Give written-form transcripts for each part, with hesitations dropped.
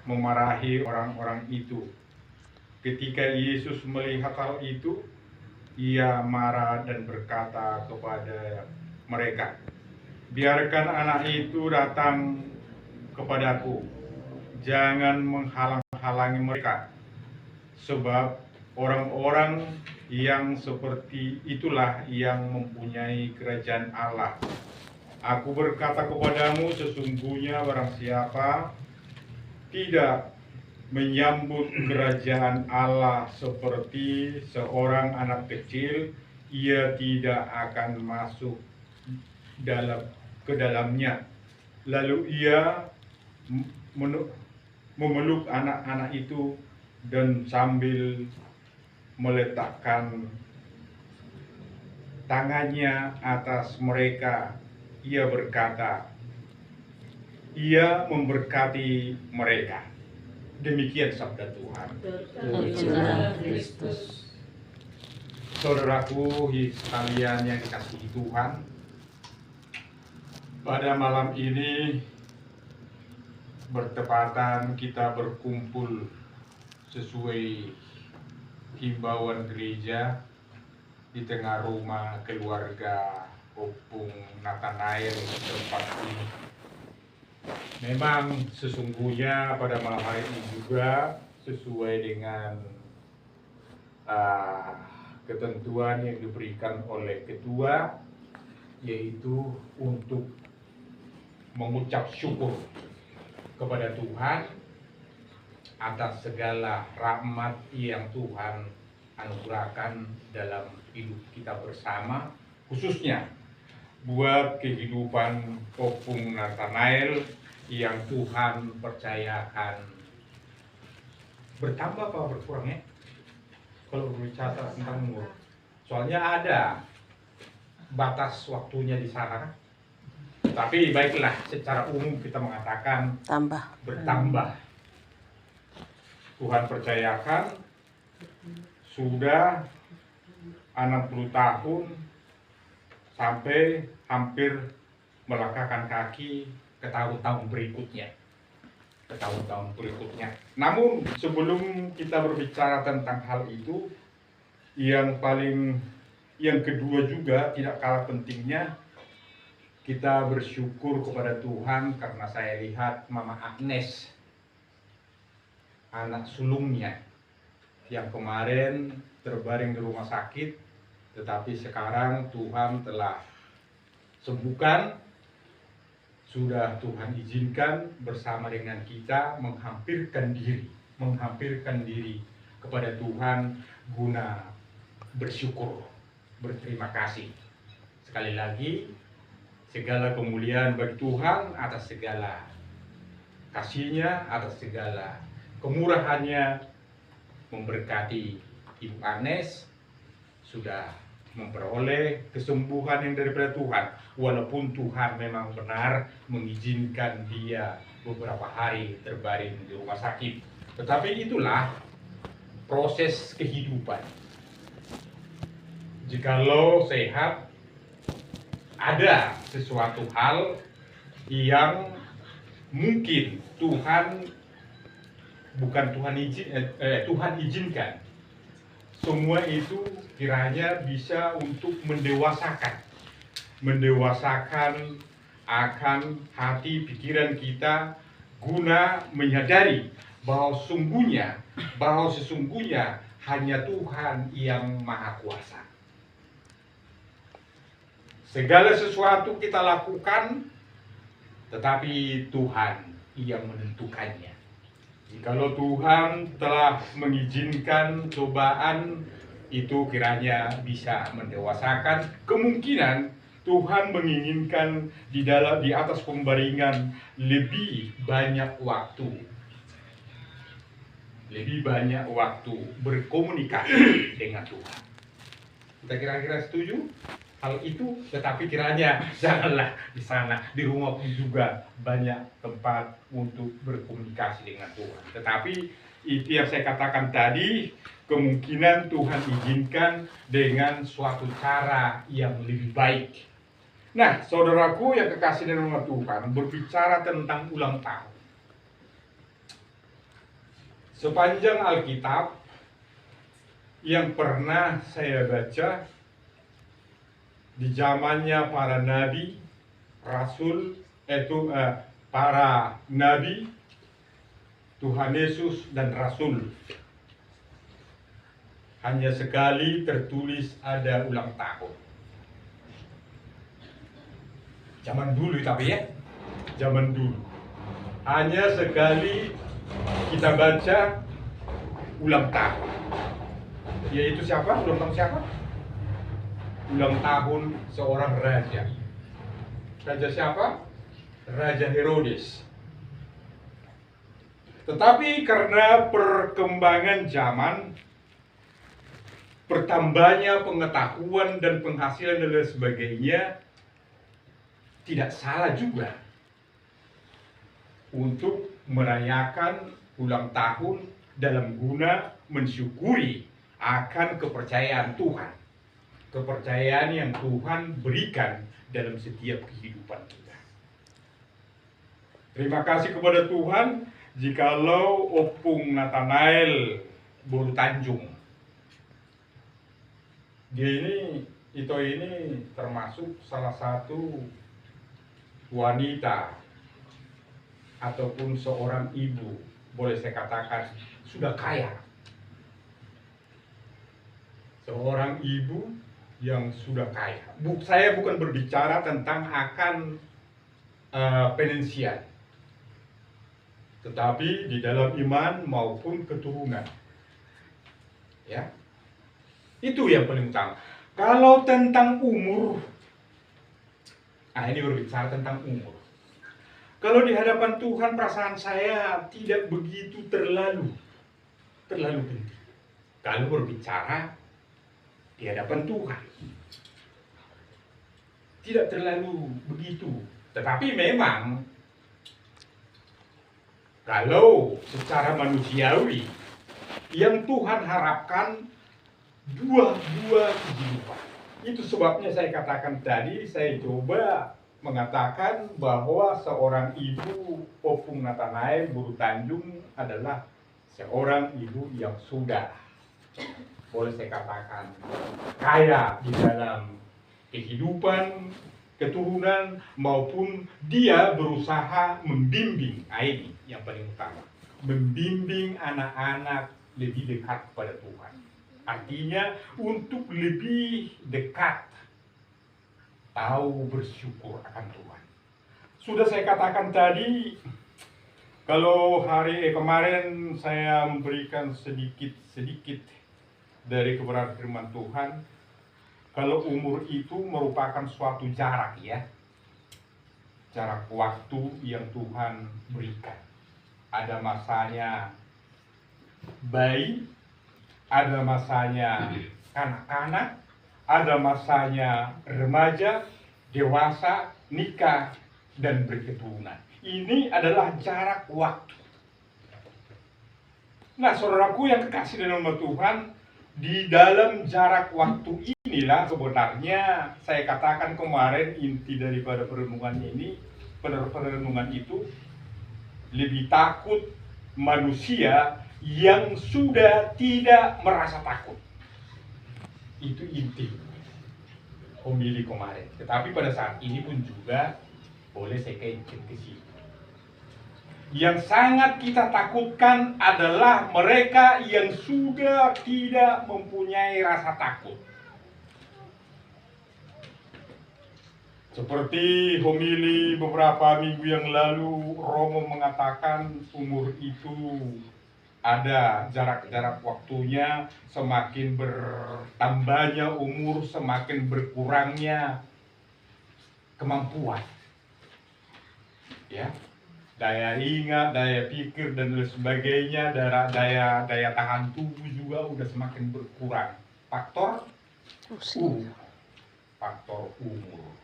memarahi orang-orang itu. Ketika Yesus melihat hal itu, ia marah dan berkata kepada mereka, "Biarkan anak itu datang kepadaku, jangan menghalang-halangi mereka, sebab orang-orang yang seperti itulah yang mempunyai kerajaan Allah. Aku berkata kepadamu, sesungguhnya barang siapa tidak menyambut kerajaan Allah seperti seorang anak kecil, ia tidak akan masuk ke dalamnya." Lalu ia memeluk anak-anak itu dan sambil meletakkan tangannya atas mereka, ia berkata, ia memberkati mereka. Demikian sabda Tuhan. Terpujilah Kristus. Saudaraku sekalian yang dikasihi Tuhan, pada malam ini bertepatan kita berkumpul sesuai himbauan gereja di tengah rumah keluarga Opung Nathanael tempat ini. Memang sesungguhnya pada malam hari ini juga sesuai dengan ketentuan yang diberikan oleh ketua, yaitu untuk mengucap syukur kepada Tuhan atas segala rahmat yang Tuhan anugerahkan dalam hidup kita bersama, khususnya buat kehidupan Opung Nathanael yang Tuhan percayakan bertambah apa berkurang ya? Kalau berbicara tentang umur, soalnya ada batas waktunya di sana. Tapi baiklah, secara umum kita mengatakan bertambah. Tuhan percayakan sudah 60 tahun sampai hampir melangkahkan kaki ke tahun-tahun berikutnya. Namun sebelum kita berbicara tentang hal itu, yang kedua juga tidak kalah pentingnya, kita bersyukur kepada Tuhan karena saya lihat Mama Agnes, anak sulungnya yang kemarin terbaring di rumah sakit, tetapi sekarang Tuhan telah sembuhkan. Sudah Tuhan izinkan bersama dengan kita menghampirkan diri kepada Tuhan guna bersyukur, berterima kasih. Sekali lagi, segala kemuliaan bagi Tuhan atas segala kasih-Nya, atas segala kemurahan-Nya, memberkati Ibu Agnes sudah memperoleh kesembuhan yang daripada Tuhan, walaupun Tuhan memang benar mengizinkan dia beberapa hari terbaring di rumah sakit. Tetapi itulah proses kehidupan. Jikalau sehat, ada sesuatu hal yang mungkin Tuhan izinkan. Semua itu kiranya bisa untuk mendewasakan akan hati pikiran kita guna menyadari bahwa sesungguhnya hanya Tuhan yang Maha Kuasa. Segala sesuatu kita lakukan, tetapi Tuhan yang menentukannya. Jikalau Tuhan telah mengizinkan cobaan, itu kiranya bisa mendewasakan. Kemungkinan Tuhan menginginkan di atas pembaringan lebih banyak waktu berkomunikasi dengan Tuhan. Kita kira-kira setuju hal itu? Tetapi kiranya janganlah di sana, di rumah pun juga banyak tempat untuk berkomunikasi dengan Tuhan. Tetapi itu yang saya katakan tadi, kemungkinan Tuhan izinkan dengan suatu cara yang lebih baik. Nah, saudaraku yang kekasih dalam nama Tuhan, berbicara tentang ulang tahun. Sepanjang Alkitab yang pernah saya baca, di zamannya para nabi, rasul, para nabi, Tuhan Yesus dan rasul, hanya sekali tertulis ada ulang tahun. Zaman dulu tapi ya, zaman dulu. Hanya sekali kita baca ulang tahun. Yaitu siapa? Ulang tahun siapa? Ulang tahun seorang raja. Raja siapa? Raja Herodes. Tetapi karena perkembangan zaman, bertambahnya pengetahuan dan penghasilan dan lain sebagainya, tidak salah juga untuk merayakan ulang tahun dalam guna mensyukuri akan kepercayaan Tuhan. Kepercayaan yang Tuhan berikan dalam setiap kehidupan kita. Terima kasih kepada Tuhan jikalau Opung Nathanael Boru Tanjung, Ito ini termasuk salah satu wanita ataupun seorang ibu, boleh saya katakan sudah kaya. Seorang ibu yang sudah kaya. Saya bukan berbicara tentang akan finansial, tetapi di dalam iman maupun keturunan. Ya, itu yang paling utama. Kalau tentang umur, ini berbicara tentang umur. Kalau di hadapan Tuhan perasaan saya tidak begitu terlalu penting. Kalau berbicara di hadapan Tuhan, tidak terlalu begitu. Tetapi memang kalau secara manusiawi yang Tuhan harapkan dua-dua kehidupan. Itu sebabnya saya katakan tadi, saya coba mengatakan bahwa seorang ibu Opung Nathanael Boru Tanjung adalah seorang ibu yang sudah, boleh saya katakan, kaya di dalam kehidupan, keturunan, maupun dia berusaha membimbing, ini yang paling utama, membimbing anak-anak lebih dekat pada Tuhan. Artinya untuk lebih dekat, tahu bersyukur akan Tuhan. Sudah saya katakan tadi, kalau hari kemarin saya memberikan sedikit dari kebenaran firman Tuhan, kalau umur itu merupakan suatu jarak ya, jarak waktu yang Tuhan berikan. Ada masanya bayi, ada masanya kanak-kanak, ada masanya remaja, dewasa, nikah, dan berketurunan. Ini adalah jarak waktu. Nah, saudaraku yang kekasih dalam nama Tuhan, di dalam jarak waktu inilah sebenarnya saya katakan kemarin inti daripada perenungan ini, perenungan itu lebih takut manusia yang sudah tidak merasa takut. Itu inti homili kemarin. Tetapi pada saat ini pun juga boleh saya kaitkan ke situ. Yang sangat kita takutkan adalah mereka yang sudah tidak mempunyai rasa takut. Seperti homili beberapa minggu yang lalu, Romo mengatakan umur itu ada jarak-jarak waktunya, semakin bertambahnya umur, semakin berkurangnya kemampuan. Ya, daya ingat, daya pikir dan lain sebagainya, daya tahan tubuh juga udah semakin berkurang. Faktor umur.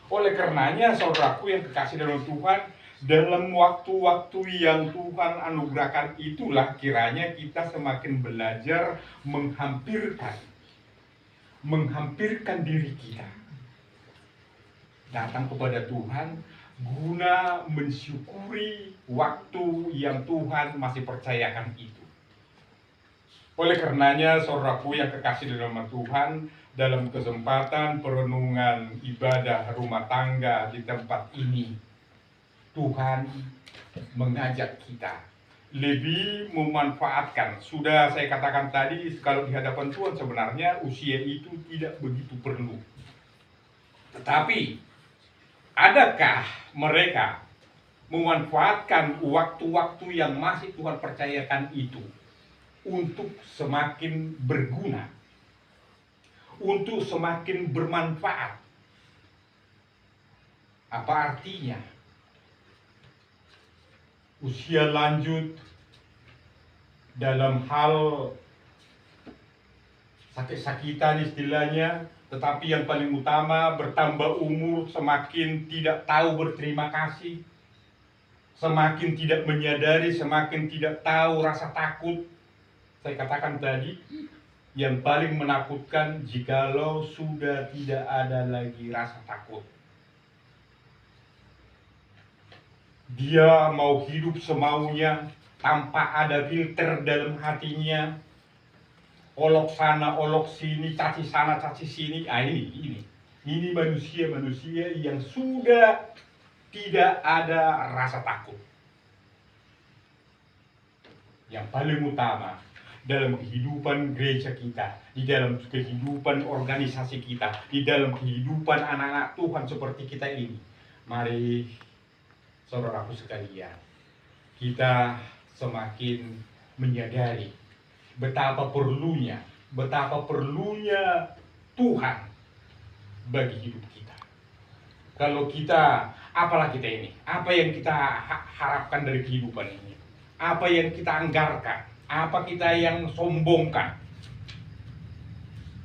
Oleh karenanya, saudaraku yang kekasih dalam Tuhan, dalam waktu-waktu yang Tuhan anugerahkan itulah kiranya kita semakin belajar menghampirkan diri kita datang kepada Tuhan guna mensyukuri waktu yang Tuhan masih percayakan itu. Oleh karenanya, saudaraku yang kekasih dalam nama Tuhan, dalam kesempatan perenungan ibadah rumah tangga di tempat ini, Tuhan mengajak kita lebih memanfaatkan. Sudah saya katakan tadi, kalau di hadapan Tuhan sebenarnya usia itu tidak begitu perlu. Tetapi, adakah mereka memanfaatkan waktu-waktu yang masih Tuhan percayakan itu untuk semakin berguna, untuk semakin bermanfaat? Apa artinya? Usia lanjut dalam hal sakit-sakitan istilahnya, tetapi yang paling utama bertambah umur, semakin tidak tahu berterima kasih, semakin tidak menyadari, semakin tidak tahu rasa takut. Saya katakan tadi, yang paling menakutkan jikalau sudah tidak ada lagi rasa takut. Dia mau hidup semaunya, tanpa ada filter dalam hatinya, olok sana, olok sini, caci sana, caci sini. Ini manusia-manusia yang sudah tidak ada rasa takut. Yang paling utama dalam kehidupan gereja kita, di dalam kehidupan organisasi kita, di dalam kehidupan anak-anak Tuhan seperti kita ini, mari saudaraku sekalian, kita semakin menyadari betapa perlunya Tuhan bagi hidup kita. Kalau kita, apalah kita ini, apa yang kita harapkan dari kehidupan ini, apa yang kita anggarkan, apa kita yang sombongkan?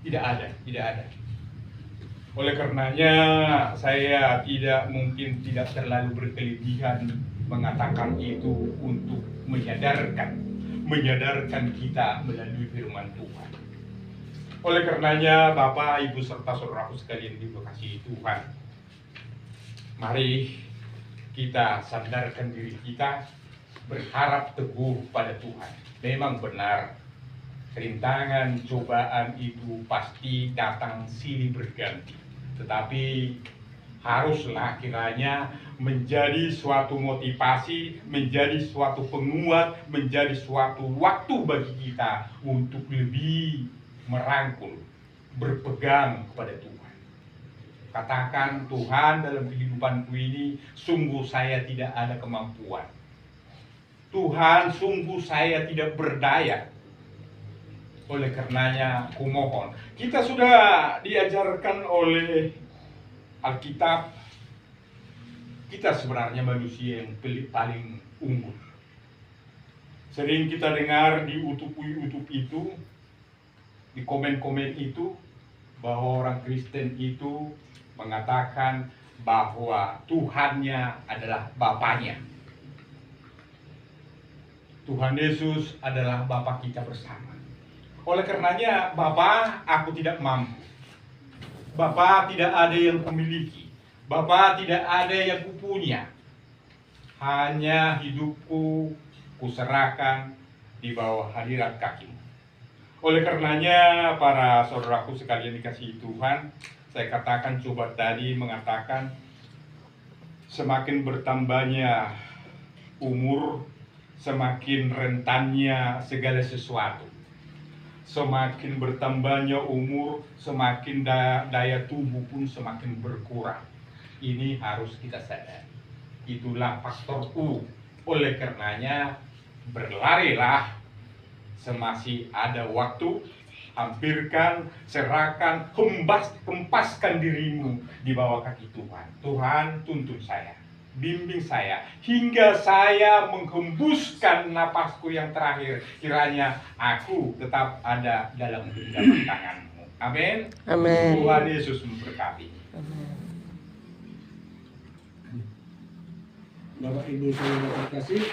Tidak ada. Oleh karenanya, saya mungkin tidak terlalu berkelebihan mengatakan itu untuk menyadarkan kita melalui firman Tuhan. Oleh karenanya, Bapak, Ibu, serta saudaraku sekalian dikasihi Tuhan, mari kita sadarkan diri kita, berharap teguh pada Tuhan. Memang benar, rintangan, cobaan itu pasti datang silih berganti. Tetapi haruslah kiranya menjadi suatu motivasi, menjadi suatu penguat, menjadi suatu waktu bagi kita untuk lebih merangkul, berpegang kepada Tuhan. Katakan, Tuhan, dalam kehidupanku ini sungguh saya tidak ada kemampuan. Tuhan, sungguh saya tidak berdaya. Oleh karenanya, kumohon, kita sudah diajarkan oleh Alkitab, kita sebenarnya manusia yang paling unggul. Sering kita dengar di YouTube itu, di komen-komen itu, bahwa orang Kristen itu mengatakan bahwa Tuhannya adalah Bapaknya. Tuhan Yesus adalah Bapa kita bersama. Oleh karenanya, Bapa, aku tidak mampu. Bapa, tidak ada yang kumiliki. Bapa, tidak ada yang kupunya. Hanya hidupku kuserahkan di bawah hadirat kaki-Mu. Oleh karenanya, para saudaraku sekalian dikasihi Tuhan, saya katakan, coba tadi mengatakan, semakin bertambahnya umur, semakin rentannya segala sesuatu. Semakin bertambahnya umur, semakin daya tubuh pun semakin berkurang. Ini harus kita sadari. Itulah faktor U. Oleh karenanya, berlarilah semasih ada waktu, hampirkan, serahkan, kempaskan dirimu di bawah kaki Tuhan. Tuhan, tuntun saya, bimbing saya, hingga saya menghembuskan napasku yang terakhir. Kiranya aku tetap ada dalam genggaman tangan-Mu. Amin. Amin. Tuhan Yesus memberkati. Bapak Ibu saudara terkasih,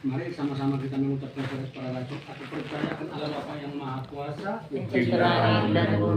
mari sama-sama kita mengucapkan kepada para rasul, aku percayakan Allah Bapa yang Maha Kuasa, Pencipta langit dan bumi.